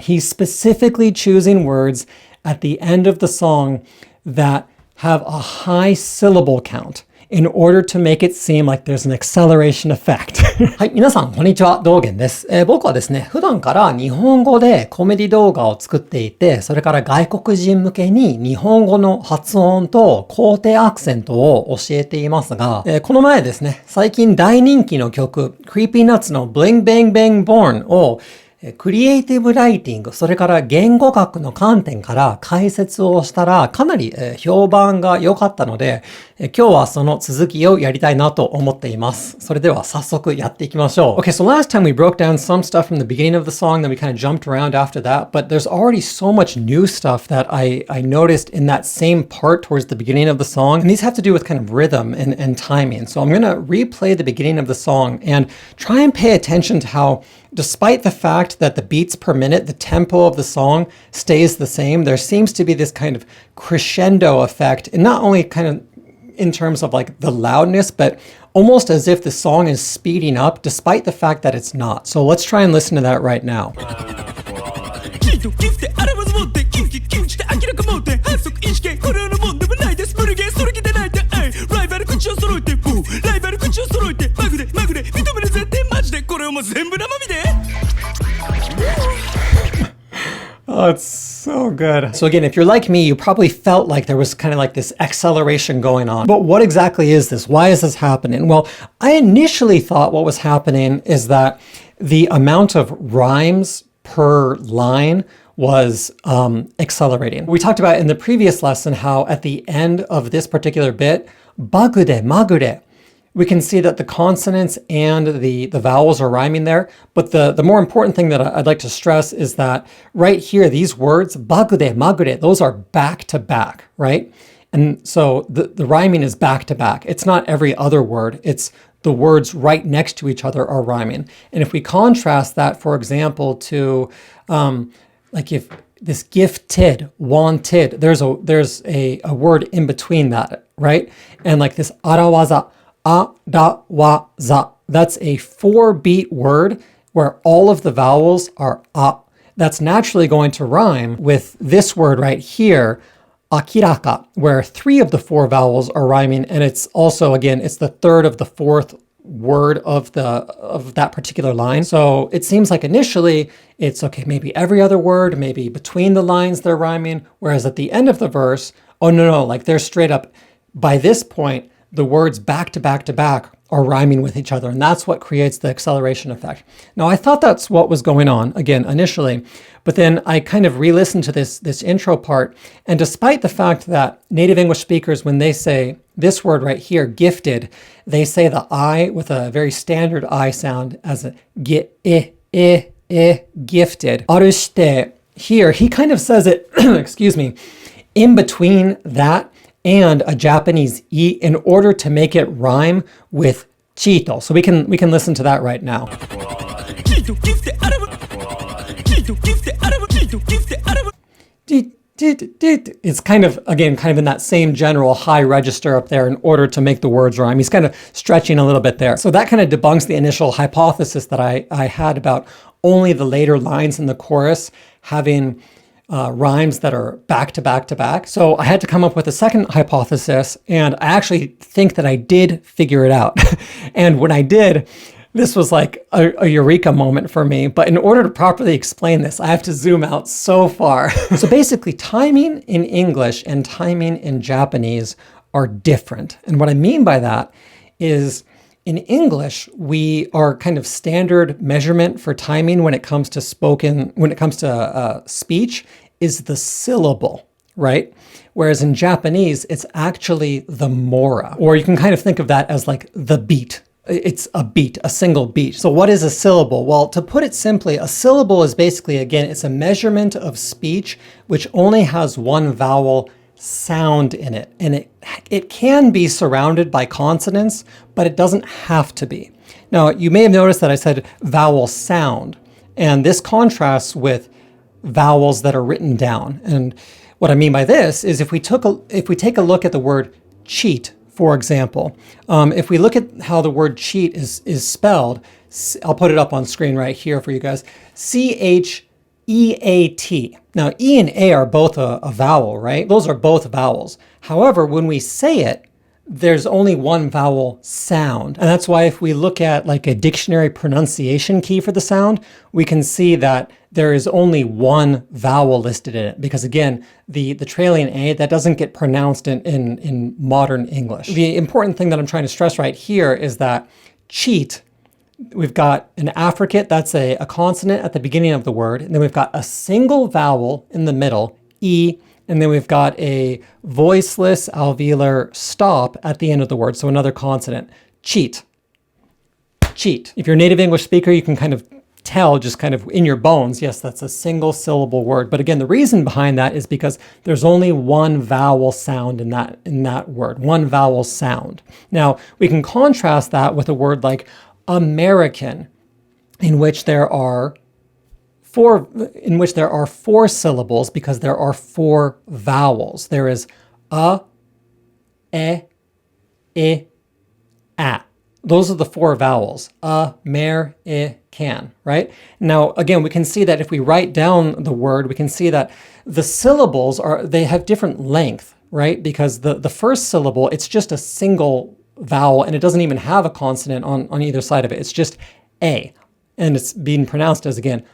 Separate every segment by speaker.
Speaker 1: He's specifically choosing words at the end of the song that have a high syllable count in order to make it seem like there's an acceleration effect. はい、皆さん、こんにちは。道元です。僕はですね、普段から日本語でコメディ動画を作っていて、それから外国人向けに日本語の発音と肯定アクセントを教えていますが、この前ですね、最近大人気の曲、CreepyNuts の Bling-Bang-Bang-Born をクリエイティブライティング、それから言語学の観点から解説をしたらかなり評判が良かったので、今日はその続きをやりたいなと思っています。それでは早速やっていきましょう。Okay, so last time we broke down some stuff from the beginning of the song, then we kind of jumped around after that, but there's already so much new stuff that I noticed in that same part towards the beginning of the song, and these have to do with kind of rhythm and timing. So I'm going to replay the beginning of the song and try and pay attention to how despite the fact that the beats per minute, the tempo of the song stays the same, there seems to be this kind of crescendo effect, and not only kind of in terms of like the loudness, but almost as if the song is speeding up despite the fact that it's not. So let's try and listen to that right now. Oh, it's so good. So again, if you're like me, you probably felt like there was kind of like this acceleration going on. But what exactly is this? Why is this happening? Well, I initially thought what was happening is that the amount of rhymes per line was accelerating. We talked about in the previous lesson how at the end of this particular bit, bagure, magure, we can see that the consonants and the vowels are rhyming there. But the more important thing that I'd like to stress is that right here, these words, bagure, magure, those are back to back, right? And so the rhyming is back to back. It's not every other word. It's the words right next to each other are rhyming. And if we contrast that, for example, to like if this gifted, wanted, there's a word in between that, right? And like this arawaza, a-da-wa-za. That's a 4-beat word where all of the vowels are a. That's naturally going to rhyme with this word right here, akiraka, where 3 of the 4 vowels are rhyming, and it's also, again, it's the 3rd of the 4th word of that particular line. So it seems like initially it's okay, maybe every other word, maybe between the lines they're rhyming, whereas at the end of the verse, oh no, like they're straight up, by this point, the words back to back to back are rhyming with each other, and that's what creates the acceleration effect. Now, I thought that's what was going on, again, initially, but then I kind of re-listened to this intro part, and despite the fact that native English speakers, when they say this word right here, gifted, they say the I with a very standard I sound as a gifted. Arushite, here, he kind of says it, excuse me, in between that and a Japanese E in order to make it rhyme with chito. So we can listen to that right now. It's kind of, again, kind of in that same general high register up there in order to make the words rhyme. He's kind of stretching a little bit there. So that kind of debunks the initial hypothesis that I had about only the later lines in the chorus having rhymes that are back to back to back. So I had to come up with a second hypothesis, and I actually think that I did figure it out. And when I did, this was like a eureka moment for me. But in order to properly explain this, I have to zoom out so far. So basically, timing in English and timing in Japanese are different. And what I mean by that is in English, our kind of standard measurement for timing when it comes to speech is the syllable, right? Whereas in Japanese, it's actually the Mora, or you can kind of think of that as like the beat. It's a beat, a single beat. So what is a syllable? Well, to put it simply, a syllable is basically, again, it's a measurement of speech which only has one vowel sound in it. And it can be surrounded by consonants, but it doesn't have to be. Now, you may have noticed that I said vowel sound, and this contrasts with vowels that are written down. And what I mean by this is if we take a look at the word cheat, for example, if we look at how the word cheat is spelled, I'll put it up on screen right here for you guys. CHEAT. E-A-T. Now, E and A are both a vowel, right? Those are both vowels. However, when we say it, there's only one vowel sound. And that's why if we look at like a dictionary pronunciation key for the sound, we can see that there is only one vowel listed in it. Because again, the trailing A, that doesn't get pronounced in modern English. The important thing that I'm trying to stress right here is that cheat, we've got an affricate, that's a consonant at the beginning of the word. And then we've got a single vowel in the middle, E, and then we've got a voiceless alveolar stop at the end of the word, so another consonant. Cheat. Cheat. If you're a native English speaker, you can kind of tell just kind of in your bones, yes, that's a single syllable word. But again, the reason behind that is because there's only one vowel sound in that word, one vowel sound. Now, we can contrast that with a word like American, in which there are four syllables because there are four vowels. There is a, e, I, a. Those are the four vowels. A, mer, I, can, right? Now, again, we can see that if we write down the word, we can see that the syllables they have different length, right? Because the first syllable, it's just a single vowel and it doesn't even have a consonant on either side of it. It's just A. And it's being pronounced as, again,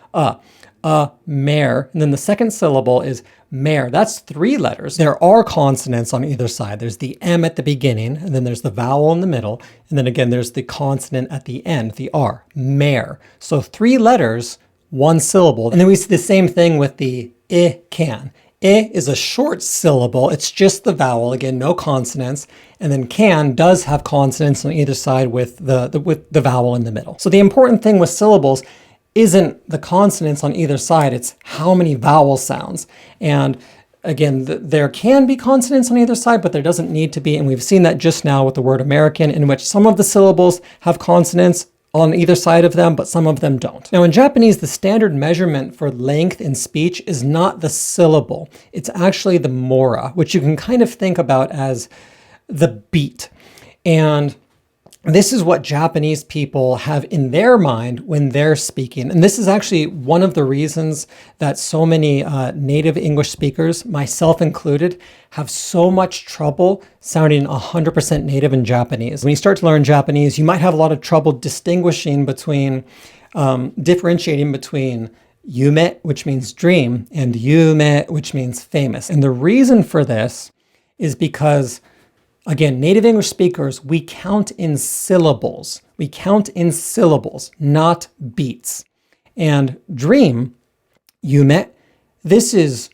Speaker 1: mare. And then the second syllable is mare. That's 3 letters. There are consonants on either side. There's the M at the beginning, and then there's the vowel in the middle. And then again, there's the consonant at the end, the R, mare. So 3 letters, 1 syllable. And then we see the same thing with the I, can. I is a short syllable. It's just the vowel, again, no consonants. And then can does have consonants on either side with the vowel in the middle. So the important thing with syllables isn't the consonants on either side, it's how many vowel sounds. And again, there can be consonants on either side, but there doesn't need to be. And we've seen that just now with the word American, in which some of the syllables have consonants on either side of them, but some of them don't. Now in Japanese, the standard measurement for length in speech is not the syllable. It's actually the mora, which you can kind of think about as the beat. And this is what Japanese people have in their mind when they're speaking. And this is actually one of the reasons that so many native English speakers, myself included, have so much trouble sounding 100% native in Japanese. When you start to learn Japanese, you might have a lot of trouble distinguishing between, differentiating between yume, which means dream, and yume, which means famous. And the reason for this is because, again, native English speakers, we count in syllables. We count in syllables, not beats. And dream, yume, this is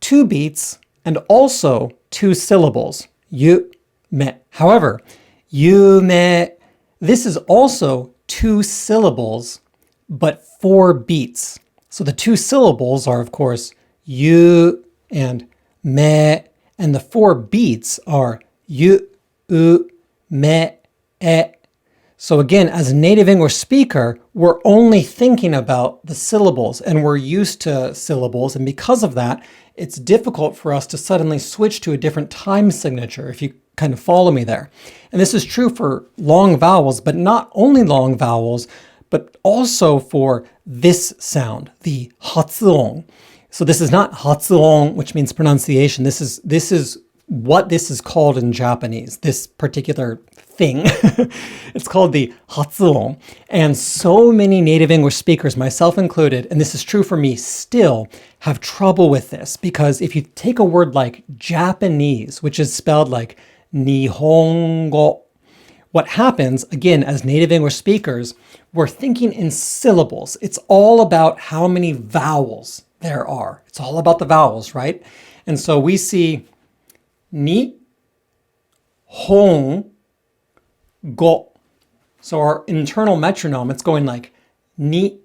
Speaker 1: 2 beats and also 2 syllables, yume. However, yume, this is also 2 syllables, but 4 beats. So the 2 syllables are, of course, yu and me, and the 4 beats are yu, u, me, e. So again, as a native English speaker, we're only thinking about the syllables and we're used to syllables. And because of that, it's difficult for us to suddenly switch to a different time signature, if you kind of follow me there. And this is true for long vowels, but not only long vowels, but also for this sound, the hatsuon. So this is not hatsuon, which means pronunciation. This is what this is called in Japanese, this particular thing. It's called the hatsuon. And so many native English speakers, myself included, and this is true for me still, have trouble with this. Because if you take a word like Japanese, which is spelled like Nihongo, what happens, again, as native English speakers, we're thinking in syllables. It's all about how many vowels there are. It's all about the vowels, right? And so we see ni, hon, go. So our internal metronome, it's going like ni,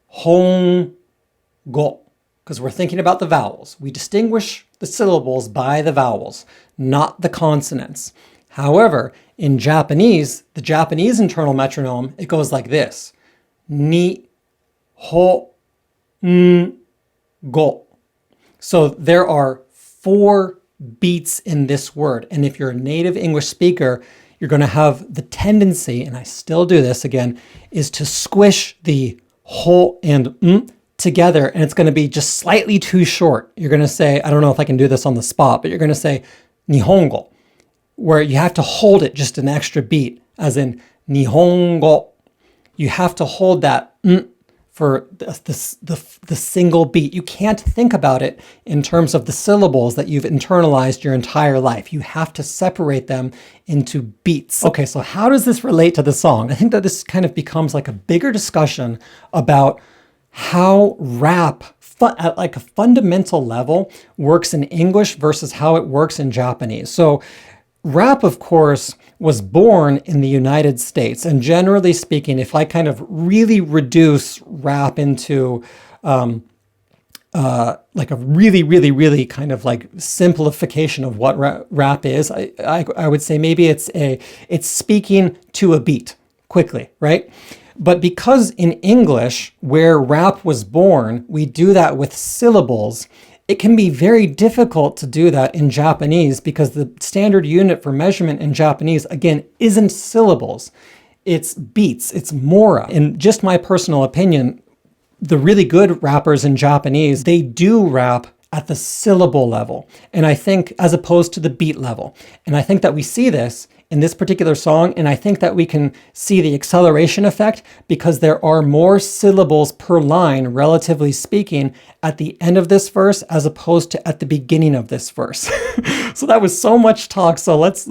Speaker 1: hon, go, because we're thinking about the vowels. We distinguish the syllables by the vowels, not the consonants. However, in Japanese, the Japanese internal metronome, it goes like this. Ni, ho, n, go. So there are 4 beats in this word. And if you're a native English speaker, you're going to have the tendency, and I still do this again, is to squish the ho and together and it's going to be just slightly too short. You're going to say, I don't know if I can do this on the spot, but you're going to say Nihongo, where you have to hold it just an extra beat, as in Nihongo. You have to hold that for the single beat. You can't think about it in terms of the syllables that you've internalized your entire life. You have to separate them into beats. Okay, so how does this relate to the song? I think that this kind of becomes like a bigger discussion about how rap at like a fundamental level works in English versus how it works in Japanese. So rap, of course, was born in the United States. And generally speaking, if I kind of really reduce rap into like a really kind of like simplification of what rap is, I would say maybe it's speaking to a beat quickly, right? But because in English, where rap was born, we do that with syllables, it can be very difficult to do that in Japanese because the standard unit for measurement in Japanese, again, isn't syllables. It's beats, it's Mora. In just my personal opinion, the really good rappers in Japanese, they do rap at the syllable level. And I think, as opposed to the beat level. And I think that we see this in this particular song, and I think that we can see the acceleration effect because there are more syllables per line, relatively speaking, at the end of this verse as opposed to at the beginning of this verse. So that was so much talk. So let's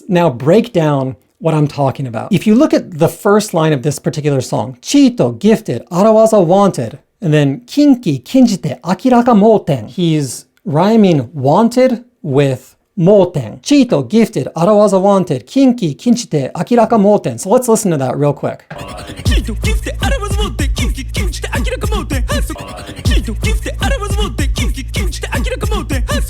Speaker 1: now break down what I'm talking about. If you look at the first line of this particular song, Chito, gifted, arawaza, wanted, and then kinki, kinjite, akiraka, moten. He's rhyming wanted with moten. Chito, gifted, arawaza, wanted, kinki, kinjite, akiraka, moten. So let's listen to that real quick.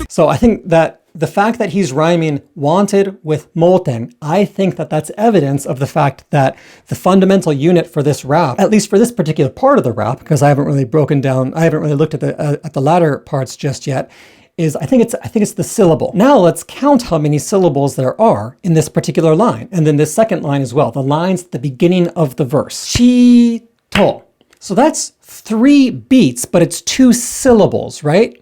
Speaker 1: So I think that the fact that he's rhyming wanted with moten, I think that that's evidence of the fact that the fundamental unit for this rap, at least for this particular part of the rap, because I haven't really looked at the latter parts just yet, is I think it's the syllable. Now let's count how many syllables there are in this particular line, and then this second line as well, the lines at the beginning of the verse. Chito. So that's 3 beats, but it's 2 syllables, right?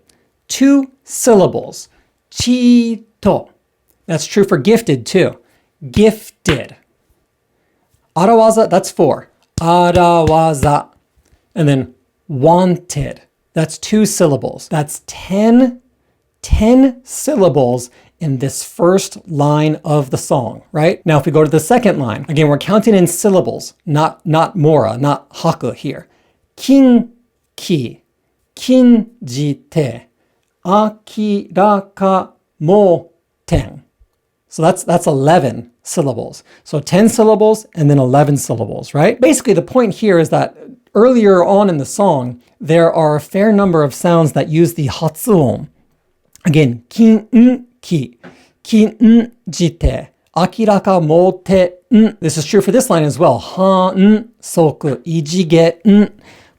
Speaker 1: 2 syllables. Chito. That's true for gifted too. Gifted. Arawaza, that's 4. Arawaza. And then wanted. That's 2 syllables. That's 10 syllables in this first line of the song, right? Now, if we go to the second line, again, we're counting in syllables, not Mora, not haku here. Kinki, kinjite, akiraka, moten. So that's 11 syllables. So 10 syllables and then 11 syllables, right? Basically, the point here is that earlier on in the song, there are a fair number of sounds that use the hatsuon. Again, kinki, kinjite, akiraka, moten. This is true for this line as well. Han, soku, ijige,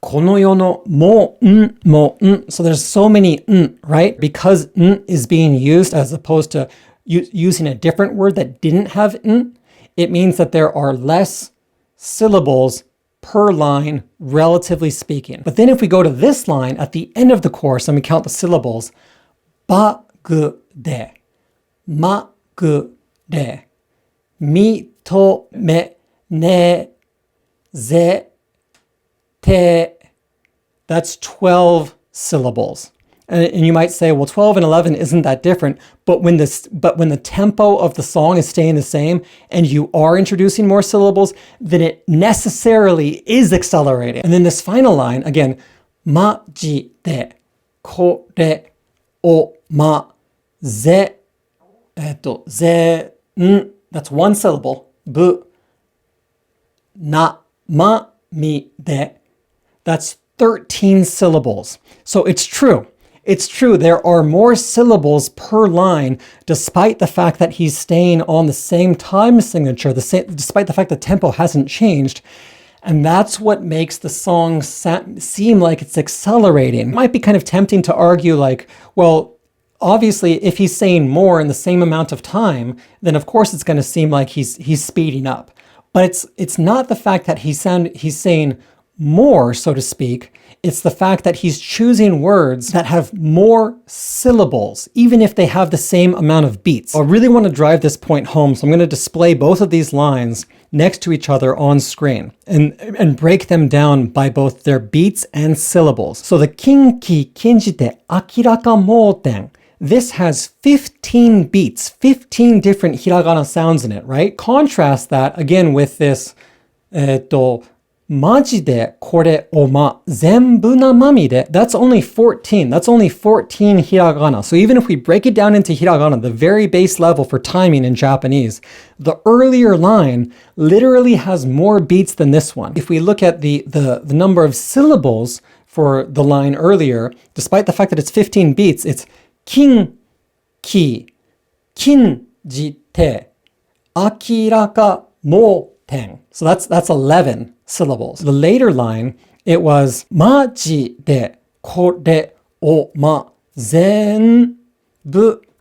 Speaker 1: kono yo no mo, So there's so many right? Because is being used as opposed to using a different word that didn't have it means that there are less syllables per line, relatively speaking. But then if we go to this line at the end of the chorus and we count the syllables, bagude, magude, mitome, ne, ze, te. That's 12 syllables. And you might say, well, 12 and 11 isn't that different, but when the tempo of the song is staying the same and you are introducing more syllables, then it necessarily is accelerating. And then this final line, again, maji de, kore o ma ze, ze, that's 1 syllable, bu, na, ma, mi, de, that's 13 syllables. So it's true. It's true, there are more syllables per line, despite the fact that he's staying on the same time signature, despite the fact the tempo hasn't changed. And that's what makes the song seem like it's accelerating. It might be kind of tempting to argue like, well, obviously, if he's saying more in the same amount of time, then of course it's going to seem like he's speeding up. But it's not the fact that he's saying more, so to speak, it's the fact that he's choosing words that have more syllables, even if they have the same amount of beats. I really want to drive this point home, so I'm going to display both of these lines next to each other on screen and break them down by both their beats and syllables. So the kinki kinjite akiraka moten. This has 15 beats, 15 different hiragana sounds in it, right? Contrast that again with this, マジでこれおま全部生身で that's only 14. That's only 14 hiragana. So even if we break it down into hiragana, the very base level for timing in Japanese, the earlier line literally has more beats than this one. If we look at the number of syllables for the line earlier, despite the fact that it's 15 beats, it's kin, ki, kinjite, akiraka mo ten. So that's 11 syllables. The later line, it was maji de kore o ma zenbu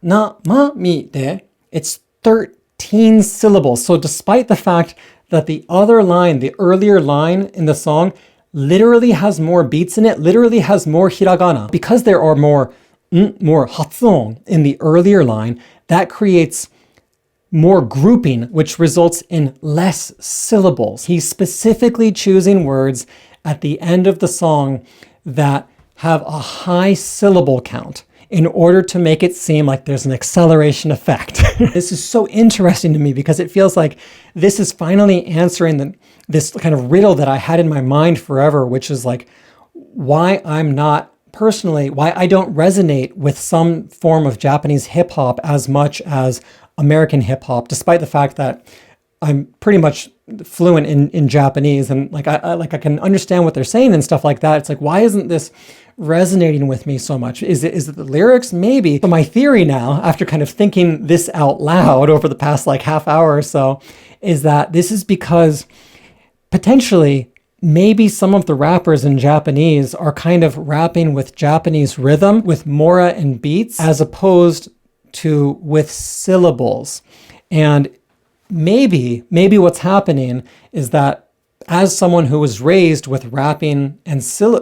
Speaker 1: namami de. It's 13 syllables. So despite the fact that the other line, the earlier line in the song, literally has more beats in it, literally has more hiragana, because there are more hatsuon in the earlier line, that creates more grouping, which results in less syllables. He's specifically choosing words at the end of the song that have a high syllable count in order to make it seem like there's an acceleration effect. This is so interesting to me because it feels like this is finally answering this kind of riddle that I had in my mind forever, which is like why I'm not personally, why I don't resonate with some form of Japanese hip hop as much as American hip hop, despite the fact that I'm pretty much fluent in Japanese and I can understand what they're saying and stuff like that. It's like, why isn't this resonating with me so much? Is it the lyrics? Maybe. But my theory now, after kind of thinking this out loud over the past like half hour or so, is that this is because potentially maybe some of the rappers in Japanese are kind of rapping with Japanese rhythm, with mora and beats, as opposed to with syllables. And maybe what's happening is that as someone who was raised with rapping and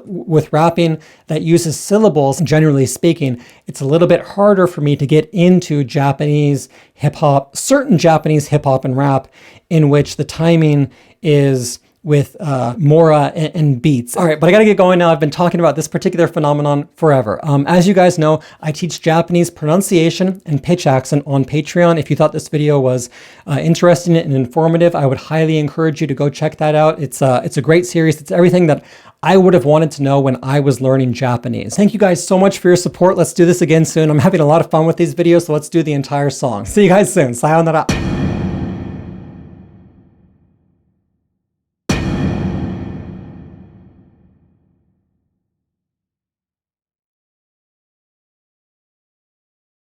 Speaker 1: with rapping that uses syllables, generally speaking, it's a little bit harder for me to get into Japanese hip hop, certain Japanese hip hop and rap in which the timing is with mora and beats. All right, but I gotta get going now. I've been talking about this particular phenomenon forever. As you guys know, I teach Japanese pronunciation and pitch accent on Patreon. If you thought this video was interesting and informative, I would highly encourage you to go check that out. It's a great series. It's everything that I would have wanted to know when I was learning Japanese. Thank you guys so much for your support. Let's do this again soon. I'm having a lot of fun with these videos, so let's do the entire song. See you guys soon. Sayonara.